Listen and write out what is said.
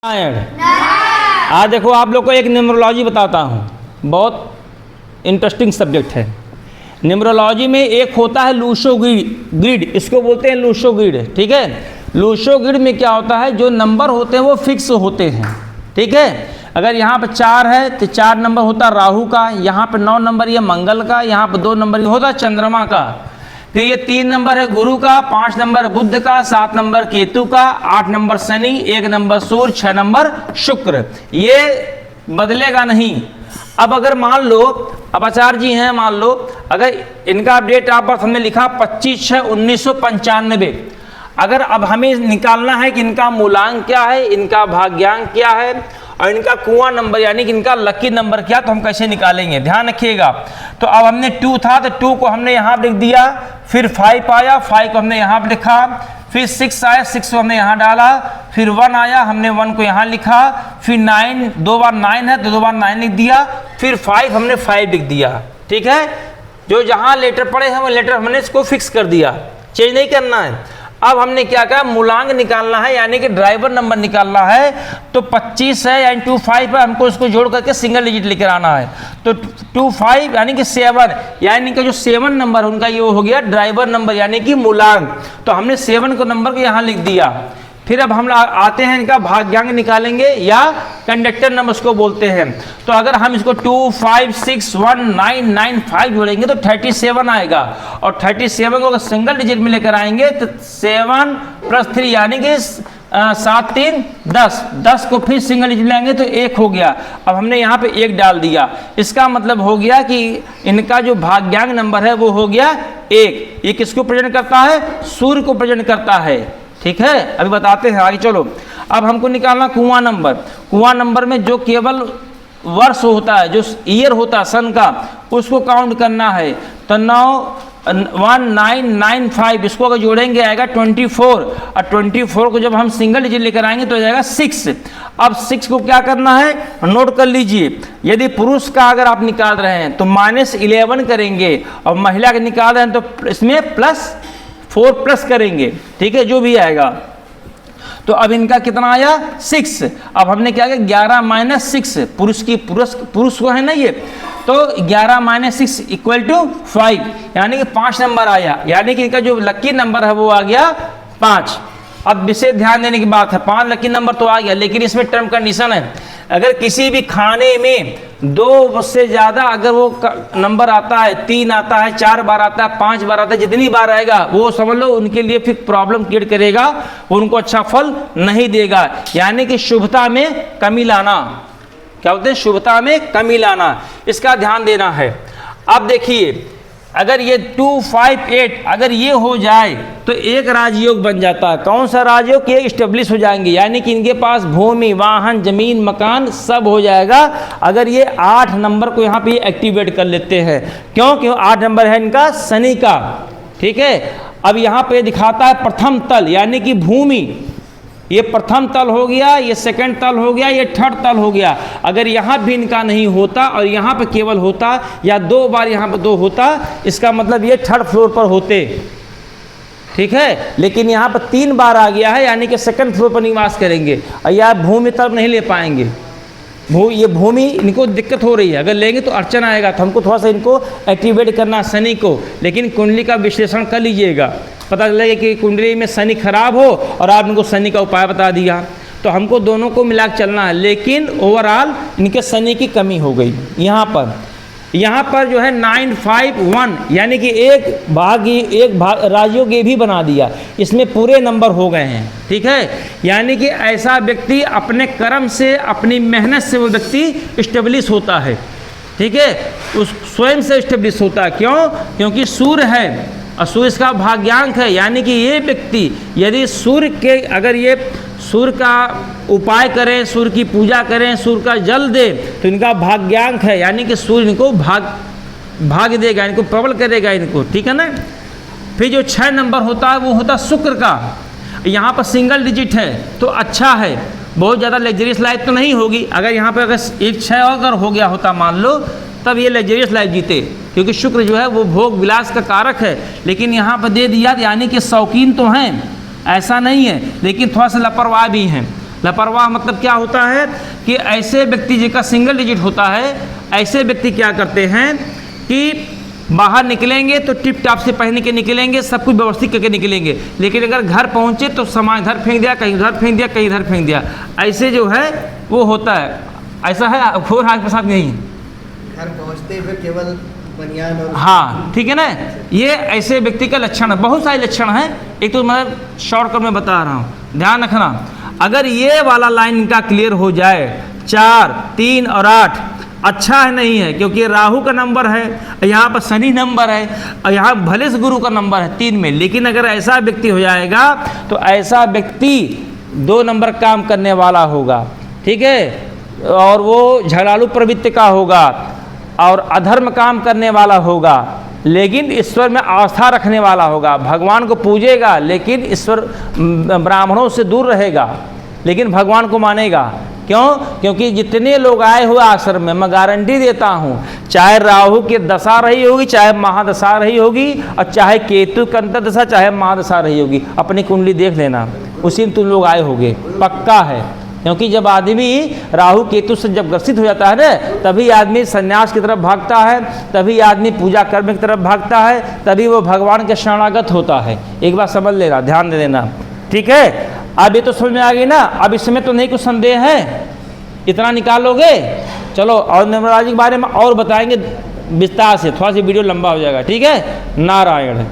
आज देखो आप लोग को एक न्यूमरोलॉजी बताता हूँ, बहुत इंटरेस्टिंग सब्जेक्ट है। न्यूमरोलॉजी में एक होता है लूशो ग्रिड, इसको बोलते हैं लूशो ग्रिड। ठीक है, लूशो ग्रिड में क्या होता है, जो नंबर होते हैं वो फिक्स होते हैं। ठीक है, अगर यहाँ पे 4 है तो 4 नंबर होता है राहु का, यहाँ पे 9 नंबर ये मंगल का, यहाँ पे 2 नंबर होता है चंद्रमा का, फिर ये 3 नंबर है गुरु का, 5 नंबर बुध का, 7 नंबर केतु का, 8 नंबर शनि, 1 नंबर सूर्य, 6 नंबर शुक्र। ये बदलेगा नहीं। अब अगर मान लो, अब आचार्य जी हैं, मान लो अगर इनका डेट ऑफ बर्थ हमने लिखा 25/6/1995, अगर अब हमें निकालना है कि इनका मूलांक क्या है, इनका भाग्यांक क्या है और इनका कुआं नंबर यानी कि इनका लकी नंबर क्या, तो हम कैसे निकालेंगे, ध्यान रखिएगा। तो अब हमने 2 था तो 2 को हमने यहाँ लिख दिया, फिर 5 आया, 5 को हमने यहाँ लिखा, फिर 6 आया, 6 को हमने यहाँ डाला, फिर 1 आया, हमने 1 को यहाँ लिखा, फिर 9, 2 बार 9 है तो 2 बार 9 लिख दिया, फिर 5 हमने 5 लिख दिया। ठीक है, जो जहाँ लेटर पड़े हैं वो लेटर हमने इसको फिक्स कर दिया, चेंज नहीं करना है। अब हमने क्या कहा, मूलांक निकालना है यानी कि ड्राइवर नंबर निकालना है। तो 25 है यानी 25 है, हमको इसको जोड़ करके सिंगल डिजिट लेकर आना है। तो 25 यानी कि 7 यानी कि जो 7 नंबर उनका ये हो गया ड्राइवर नंबर यानी कि मूलांक। तो हमने 7 को नंबर को यहाँ लिख दिया। फिर अब हम आते हैं इनका भाग्यांक निकालेंगे या कंडक्टर नंबर उसको बोलते हैं। तो अगर हम इसको 2 5 6 1 9 9 5 जोड़ेंगे तो 37 आएगा, और 37 को अगर सिंगल डिजिट में लेकर आएंगे तो 7 + 3 यानी कि 7 3 10, 10 को फिर सिंगल डिजिट लेंगे तो 1 हो गया। अब हमने यहाँ पे 1 डाल दिया, इसका मतलब हो गया कि इनका जो भाग्यांक नंबर है वो हो गया 1। ये किसको प्रेजेंट करता है, सूर्य को प्रेजेंट करता है। ठीक है, अभी बताते हैं आगे, चलो। अब हमको निकालना कुआं नंबर। कुआं नंबर में जो केवल वर्ष होता है, जो ईयर होता है सन का, उसको काउंट करना है। तो 1995 इसको अगर जोड़ेंगे आएगा 24, और 24 को जब हम सिंगल डिजिट लेकर आएंगे तो आ जाएगा 6। अब 6 को क्या करना है, नोट कर लीजिए। यदि पुरुष का अगर आप निकाल रहे हैं तो -11 करेंगे, और महिला का निकाल रहे हैं तो इसमें +4 प्लस करेंगे। ठीक है, जो भी आएगा। तो अब इनका कितना आया 6। अब हमने क्या किया 11 - 6, पुरुष को है ना ये, तो 11 - 6 = 5 यानी कि 5 नंबर आया, यानी कि इनका जो लकी नंबर है वो आ गया 5। अब विशेष ध्यान देने की बात है, 5 लकी नंबर तो आ गया, लेकिन इसमें टर्म कंडीशन है। अगर किसी भी खाने में 2 से ज़्यादा अगर वो नंबर आता है, 3 आता है, 4 बार आता है, 5 बार आता है, जितनी बार आएगा वो समझ लो उनके लिए फिर प्रॉब्लम क्रिएट करेगा, उनको अच्छा फल नहीं देगा। यानी कि शुभता में कमी लाना, क्या बोलते हैं, शुभता में कमी लाना, इसका ध्यान देना है। अब देखिए, अगर ये 2 5 8 अगर ये हो जाए तो एक राजयोग बन जाता है। कौन सा राजयोग, ये स्टेब्लिश हो जाएंगे, यानी कि इनके पास भूमि, वाहन, जमीन, मकान सब हो जाएगा। अगर ये 8 नंबर को यहाँ पे एक्टिवेट कर लेते हैं, क्यों 8 नंबर है इनका शनि का। ठीक है, अब यहाँ पे दिखाता है प्रथम तल यानी कि भूमि, ये प्रथम तल हो गया, ये सेकंड तल हो गया, ये थर्ड तल हो गया। अगर यहाँ भी इनका नहीं होता और यहाँ पे केवल होता, या 2 बार यहाँ पे 2 होता, इसका मतलब ये 3rd फ्लोर पर होते। ठीक है, लेकिन यहाँ पर 3 बार आ गया है, यानी कि 2nd फ्लोर पर निवास करेंगे, और यह भूमि तरफ नहीं ले पाएंगे। ये भूमि इनको दिक्कत हो रही है, अगर लेंगे तो अड़चन आएगा। तो हमको थोड़ा सा इनको एक्टिवेट करना शनि को, लेकिन कुंडली का विश्लेषण कर लीजिएगा, पता चलेगा कि कुंडली में शनि खराब हो और आप इनको शनि का उपाय बता दिया। तो हमको दोनों को मिलाकर चलना है, लेकिन ओवरऑल इनके शनि की कमी हो गई। यहाँ पर जो है 951 यानी कि एक भाग राजयोग ये भी बना दिया, इसमें पूरे नंबर हो गए हैं। ठीक है, यानी कि ऐसा व्यक्ति अपने कर्म से, अपनी मेहनत से वो व्यक्ति स्टेब्लिश होता है। ठीक है, उस स्वयं से स्टेब्लिश होता है। क्यों, क्योंकि सूर्य है और सूर्य इसका भाग्यांक है, यानी कि ये व्यक्ति यदि सूर्य के, अगर ये सूर्य का उपाय करें, सूर्य की पूजा करें, सूर्य का जल दे, तो इनका भाग्यांक है, यानी कि सूर्य इनको भाग्य देगा, इनको प्रबल करेगा इनको। ठीक है ना। फिर जो 6 नंबर होता है वो होता है शुक्र का। यहाँ पर सिंगल डिजिट है तो अच्छा है, बहुत ज़्यादा लग्जरियस लाइफ तो नहीं होगी। अगर यहाँ पर अगर 1 6 अगर हो गया होता मान लो, तब ये लग्जरियस लाइफ जीते, क्योंकि शुक्र जो है वो भोग विलास का कारक है। लेकिन यहाँ पर दे दिया, यानी कि शौकीन तो हैं, ऐसा नहीं है, लेकिन थोड़ा सा लापरवाह भी हैं। लापरवाह मतलब क्या होता है कि ऐसे व्यक्ति जिसका सिंगल डिजिट होता है, ऐसे व्यक्ति क्या करते हैं कि बाहर निकलेंगे तो टिप टॉप से पहन के निकलेंगे, सब कुछ व्यवस्थित करके निकलेंगे, लेकिन अगर घर पहुंचे तो सामान इधर फेंक दिया, कहीं उधर फेंक दिया, कहीं इधर फेंक दिया, ऐसे जो है वो होता है। ऐसा है और आपके साथ नहीं? घर पहुंचते हुए केवल बनियान और हाँ, ठीक है ना, ये ऐसे व्यक्ति का लक्षण है। बहुत सारे लक्षण हैं, एक तो मैं शॉर्टकट में बता रहा हूँ, ध्यान रखना। अगर ये वाला लाइन इनका क्लियर हो जाए, 4, 3 और 8, अच्छा है नहीं है, क्योंकि राहु का नंबर है, यहाँ पर शनि नंबर है, और यहाँ भले से गुरु का नंबर है 3 में, लेकिन अगर ऐसा व्यक्ति हो जाएगा तो ऐसा व्यक्ति 2 नंबर काम करने वाला होगा, ठीक है, और वो झगड़ालू प्रवृत्ति का होगा और अधर्म काम करने वाला होगा, लेकिन ईश्वर में आस्था रखने वाला होगा, भगवान को पूजेगा, लेकिन ईश्वर ब्राह्मणों से दूर रहेगा, लेकिन भगवान को मानेगा। क्यों? क्योंकि जितने लोग आए हुए आश्रम में, मैं गारंटी देता हूँ, चाहे राहु की दशा रही होगी, चाहे महादशा रही होगी, और चाहे केतु की अंतर्दशा, चाहे महादशा रही होगी, अपनी कुंडली देख लेना, उसी में तुम लोग आए होगे, पक्का है। क्योंकि जब आदमी राहु केतु से जब ग्रसित हो जाता है ना, तभी आदमी संन्यास की तरफ भागता है, तभी आदमी पूजा कर्म की तरफ भागता है, तभी वो भगवान के शरणागत होता है। एक बात समझ लेना, ध्यान दे देना, ठीक है। अब ये तो समझ में आ गई ना, अब इसमें तो नहीं कुछ संदेह है, इतना निकालोगे। चलो और न्यूमरोलॉजी के बारे में और बताएंगे विस्तार से, थोड़ा सा वीडियो लंबा हो जाएगा, ठीक है। नारायण।